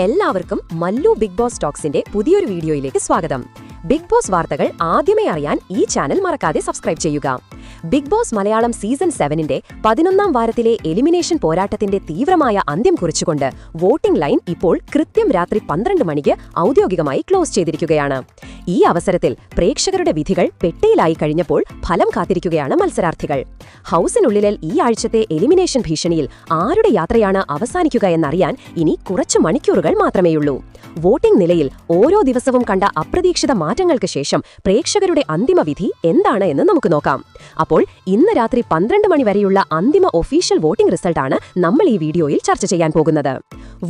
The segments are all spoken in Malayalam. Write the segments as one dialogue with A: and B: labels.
A: എല്ലാവർക്കും മല്ലു ബിഗ് ബോസ് ടോക്സിന്റെ പുതിയൊരു വീഡിയോയിലേക്ക് സ്വാഗതം. ബിഗ് ബോസ് വാർത്തകൾ ആദ്യമേ അറിയാൻ ഈ ചാനൽ മറക്കാതെ സബ്സ്ക്രൈബ് ചെയ്യുക. ബിഗ് ബോസ് മലയാളം സീസൺ 7ന്റെ 11ാം വാരത്തിലെ എലിമിനേഷൻ പോരാട്ടത്തിന്റെ തീവ്രമായ അന്ത്യം കുറിച്ചുകൊണ്ട് വോട്ടിംഗ് ലൈൻ ഇപ്പോൾ കൃത്യം രാത്രി 12 മണിക്ക് ഔദ്യോഗികമായി ക്ലോസ് ചെയ്തിരിക്കുകയാണ്. ഈ അവസരത്തിൽ പ്രേക്ഷകരുടെ വിധികൾ പെട്ടിയിലായി കഴിഞ്ഞപ്പോൾ ഫലം കാത്തിരിക്കുകയാണ് മത്സരാർത്ഥികൾ. ഹൌസിനുള്ളിലെ ഈ ആഴ്ചത്തെ എലിമിനേഷൻ ഭീഷണിയിൽ ആരുടെ യാത്രയാണ് അവസാനിക്കുക എന്നറിയാൻ ഇനി കുറച്ചു മണിക്കൂറുകൾ മാത്രമേയുള്ളൂ. വോട്ടിംഗ് നിലയിൽ ഓരോ ദിവസവും കണ്ട അപ്രതീക്ഷിത മാറ്റങ്ങൾക്ക് ശേഷം പ്രേക്ഷകരുടെ അന്തിമ വിധി എന്താണ് എന്ന് നമുക്ക് നോക്കാം. അപ്പോൾ ഇന്ന് രാത്രി 12 മണി വരെയുള്ള അന്തിമ ഒഫീഷ്യൽ വോട്ടിംഗ് റിസൾട്ടാണ് നമ്മൾ ഈ വീഡിയോയിൽ ചർച്ച ചെയ്യാൻ പോകുന്നത്.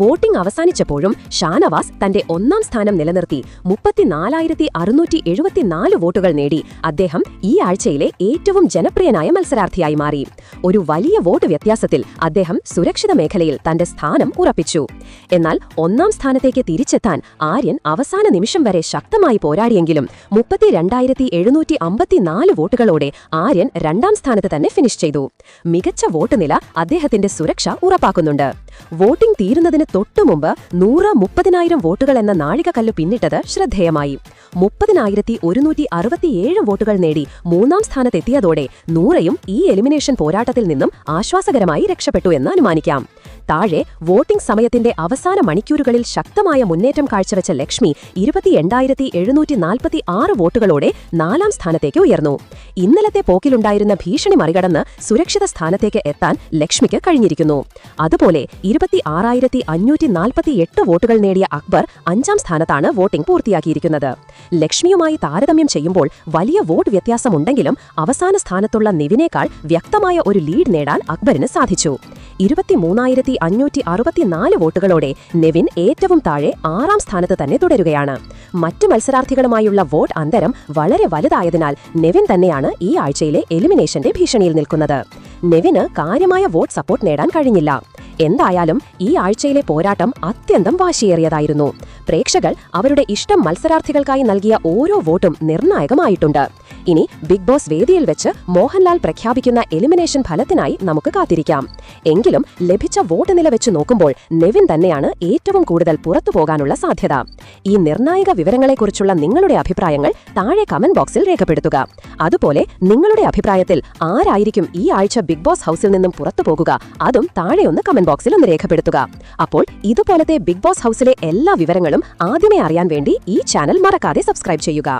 A: വോട്ടിംഗ് അവസാനിച്ചപ്പോഴും ഷാനവാസ് തന്റെ 1ാം സ്ഥാനം നിലനിർത്തി 34,674 വോട്ടുകൾ നേടി അദ്ദേഹം ഈ ആഴ്ചയിലെ ഏറ്റവും ജനപ്രിയനായ മത്സരാർത്ഥിയായി മാറി. ഒരു വലിയ വോട്ട് വ്യത്യാസത്തിൽ അദ്ദേഹം സുരക്ഷിത മേഖലയിൽ തന്റെ സ്ഥാനം ഉറപ്പിച്ചു. എന്നാൽ 1ാം സ്ഥാനത്തേക്ക് തിരിച്ചെത്താൻ ആര്യൻ അവസാന നിമിഷം വരെ ശക്തമായി പോരാടിയെങ്കിലും 32,754 വോട്ടുകളോടെ ആര്യൻ 2ാം സ്ഥാനത്ത് തന്നെ ഫിനിഷ് ചെയ്തു. മികച്ച വോട്ട് നില അദ്ദേഹത്തിന്റെ സുരക്ഷ ഉറപ്പാക്കുന്നുണ്ട്. വോട്ടിംഗ് തീരുന്നതിന് തൊട്ടുമുമ്പ് 130,000 വോട്ടുകൾ എന്ന നാഴികക്കല്ല് പിന്നിട്ടത് ശ്രദ്ധേയമായി. 30,167 വോട്ടുകൾ നേടി 3ാം സ്ഥാനത്തെത്തിയതോടെ നൂറയും ഈ എലിമിനേഷൻ പോരാട്ടത്തിൽ നിന്നും ആശ്വാസകരമായി രക്ഷപ്പെട്ടു എന്ന് അനുമാനിക്കാം. താഴെ വോട്ടിംഗ് സമയത്തിന്റെ അവസാന മണിക്കൂറുകളിൽ ശക്തമായ മുന്നേറ്റം കാഴ്ചവെച്ച ലക്ഷ്മി 28,746 വോട്ടുകളോടെ 4ാം സ്ഥാനത്തേക്ക് ഉയർന്നു. ഇന്നലത്തെ പോക്കിലുണ്ടായിരുന്ന ഭീഷണി മറികടന്ന് സുരക്ഷിത സ്ഥാനത്തേക്ക് എത്താൻ ലക്ഷ്മിക്ക് കഴിഞ്ഞിരിക്കുന്നു. അതുപോലെ 26,548 വോട്ടുകൾ നേടിയ അക്ബർ 5ാം സ്ഥാനത്താണ് വോട്ടിംഗ് പൂർത്തിയാക്കിയിരിക്കുന്നത്. ലക്ഷ്മിയുമായി താരതമ്യം ചെയ്യുമ്പോൾ വലിയ വോട്ട് വ്യത്യാസമുണ്ടെങ്കിലും അവസാന സ്ഥാനത്തുള്ള നിവിനേക്കാൾ വ്യക്തമായ ഒരു ലീഡ് നേടാൻ അക്ബറിന് സാധിച്ചു. 23,564 വോട്ടുകളോടെ നെവിൻ ഏറ്റവും താഴെ 6ാം സ്ഥാനത്ത് തന്നെ തുടരുകയാണ്. മറ്റു മത്സരാർത്ഥികളുമായുള്ള വോട്ട് അന്തരം വളരെ വലുതായതിനാൽ നെവിൻ തന്നെയാണ് ഈ ആഴ്ചയിലെ എലിമിനേഷന്റെ ഭീഷണിയിൽ നിൽക്കുന്നത്. നെവിന് കാര്യമായ വോട്ട് സപ്പോർട്ട് നേടാൻ കഴിഞ്ഞില്ല. എന്തായാലും ഈ ആഴ്ചയിലെ പോരാട്ടം അത്യന്തം വാശിയേറിയതായിരുന്നു. പ്രേക്ഷകർ അവരുടെ ഇഷ്ടം മത്സരാർത്ഥികൾക്കായി നൽകിയ ഓരോ വോട്ടും നിർണായകമായിട്ടുണ്ട്. ഇനി ബിഗ് ബോസ് വേദിയിൽ വെച്ച് മോഹൻലാൽ പ്രഖ്യാപിക്കുന്ന എലിമിനേഷൻ ഫലത്തിനായി നമുക്ക് കാത്തിരിക്കാം. എങ്കിലും ലഭിച്ച വോട്ട് നില വെച്ച് നോക്കുമ്പോൾ നെവിൻ തന്നെയാണ് ഏറ്റവും കൂടുതൽ പുറത്തുപോകാനുള്ള സാധ്യത. ഈ നിർണായക വിവരങ്ങളെക്കുറിച്ചുള്ള നിങ്ങളുടെ അഭിപ്രായങ്ങൾ താഴെ കമന്റ് ബോക്സിൽ രേഖപ്പെടുത്തുക. അതുപോലെ നിങ്ങളുടെ അഭിപ്രായത്തിൽ ആരായിരിക്കും ഈ ആഴ്ച ബിഗ് ബോസ് ഹൌസിൽ നിന്നും പുറത്തുപോകുക അതും താഴെ ഒന്ന് കമന്റ് ബോക്സിൽ ഒന്ന് രേഖപ്പെടുത്തുക. അപ്പോൾ ഇതുപോലത്തെ ബിഗ് ബോസ് ഹൌസിലെ എല്ലാ വിവരങ്ങളും ആദ്യമേ അറിയാൻ വേണ്ടി ഈ ചാനൽ മറക്കാതെ സബ്സ്ക്രൈബ് ചെയ്യുക.